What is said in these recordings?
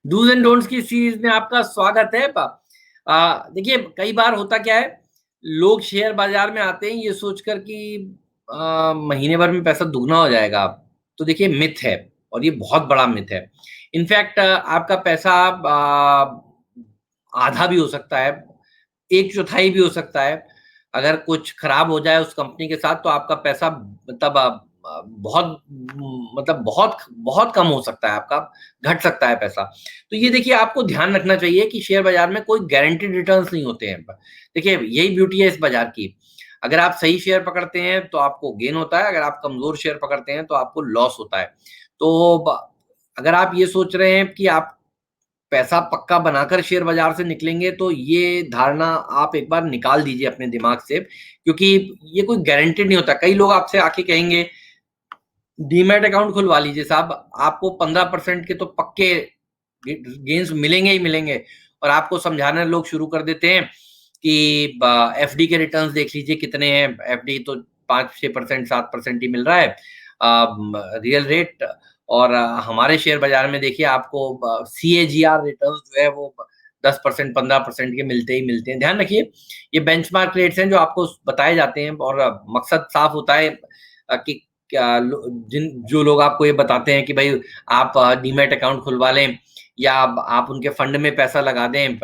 Dos and don'ts की series में आपका स्वागत है। देखिए, कई बार होता क्या है, लोग शेयर बाजार में आते हैं ये सोचकर कि महीने भर में पैसा दुगना हो जाएगा। तो देखिए, मिथ है और ये बहुत बड़ा मिथ है। इनफैक्ट आपका पैसा आधा भी हो सकता है, एक चौथाई भी हो सकता है। अगर कुछ खराब हो जाए उस कंपनी के साथ तो आपका पैसा मतलब बहुत मतलब बहुत बहुत कम हो सकता है, आपका घट सकता है पैसा। तो ये देखिए, आपको ध्यान रखना चाहिए कि शेयर बाजार में कोई गारंटीड रिटर्न्स नहीं होते हैं। देखिए, यही ब्यूटी है इस बाजार की। अगर आप सही शेयर पकड़ते हैं तो आपको गेन होता है, अगर आप कमजोर शेयर पकड़ते हैं तो आपको लॉस होता है। तो अगर आप ये सोच रहे हैं कि आप पैसा पक्का बनाकर शेयर बाजार से निकलेंगे तो ये धारणा आप एक बार निकाल दीजिए अपने दिमाग से, क्योंकि ये कोई गारंटेड नहीं होता। कई लोग आपसे आके कहेंगे डीमैट अकाउंट खुलवा लीजिए साहब, आपको 15% के तो पक्के गेंस मिलेंगे ही मिलेंगे। और आपको समझाने लोग शुरू कर देते हैं कि एफडी के रिटर्न्स देख लीजिए कितने हैं। एफडी तो 5-6%, 7% ही मिल रहा है रियल रेट। और हमारे शेयर बाजार में देखिए, आपको सीएजीआर रिटर्न्स जो है वो 10%, 15% के मिलते ही मिलते हैं। ध्यान रखिए, ये बेंचमार्क रेट्स हैं जो आपको बताए जाते हैं, और मकसद साफ होता है कि जिन जो लोग आपको ये बताते हैं कि भाई आप डीमैट अकाउंट खुलवा लें या आप उनके फंड में पैसा लगा दें।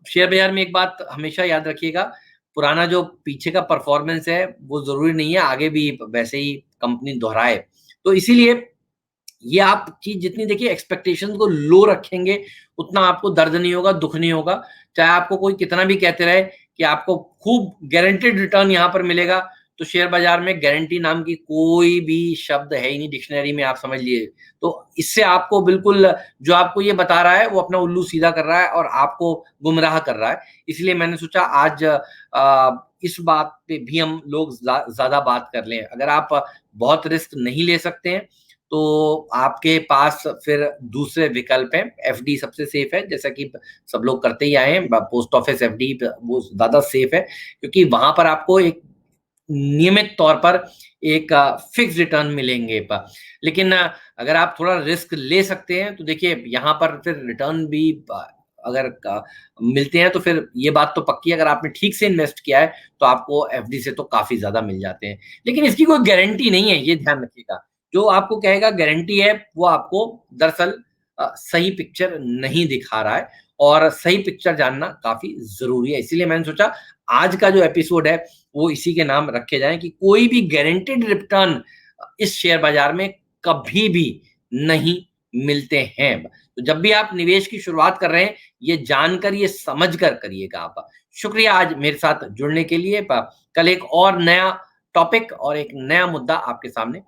शेयर बाजार में एक बात हमेशा याद रखिएगा, पुराना जो पीछे का परफॉर्मेंस है वो जरूरी नहीं है आगे भी वैसे ही कंपनी दोहराए। तो इसीलिए ये आप चीज जितनी देखिए एक्सपेक्टेशंस को लो रखेंगे उतना आपको दर्द नहीं होगा, दुख नहीं होगा। चाहे आपको कोई कितना भी कहते रहे कि आपको खूब गारंटेड रिटर्न यहाँ पर मिलेगा, तो शेयर बाजार में गारंटी नाम की कोई भी शब्द है ही नहीं डिक्शनरी में, आप समझ लिए। तो इससे आपको बिल्कुल, जो आपको ये बता रहा है वो अपना उल्लू सीधा कर रहा है और आपको गुमराह कर रहा है। इसलिए मैंने सोचा आज इस बात पे भी हम लोग ज्यादा बात कर लें। अगर आप बहुत रिस्क नहीं ले सकते हैं तो आपके पास फिर दूसरे विकल्प हैं। एफडी सबसे सेफ है, जैसा कि सब लोग करते ही आए हैं। पोस्ट ऑफिस एफडी वो ज्यादा सेफ है, क्योंकि वहां पर आपको एक नियमित तौर पर एक फिक्स रिटर्न मिलेंगे। लेकिन अगर आप थोड़ा रिस्क ले सकते हैं तो देखिए, यहाँ पर फिर रिटर्न भी अगर मिलते हैं तो फिर ये बात तो पक्की है, अगर आपने ठीक से इन्वेस्ट किया है तो आपको एफडी से तो काफी ज्यादा मिल जाते हैं। लेकिन इसकी कोई गारंटी नहीं है, ये ध्यान रखिएगा। जो आपको कहेगा गारंटी है वो आपको दरअसल सही पिक्चर नहीं दिखा रहा है, और सही पिक्चर जानना काफी जरूरी है। इसीलिए मैंने सोचा आज का जो एपिसोड है वो इसी के नाम रखे जाए कि कोई भी गारंटेड रिटर्न इस शेयर बाजार में कभी भी नहीं मिलते हैं। तो जब भी आप निवेश की शुरुआत कर रहे हैं, ये जानकर, ये समझ कर करिएगा आप। शुक्रिया आज मेरे साथ जुड़ने के लिए। कल एक और नया टॉपिक और एक नया मुद्दा आपके सामने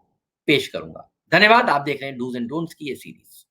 पेश करूंगा। धन्यवाद। आप देख रहे हैं डूज एंड डोंट्स की ये सीरीज।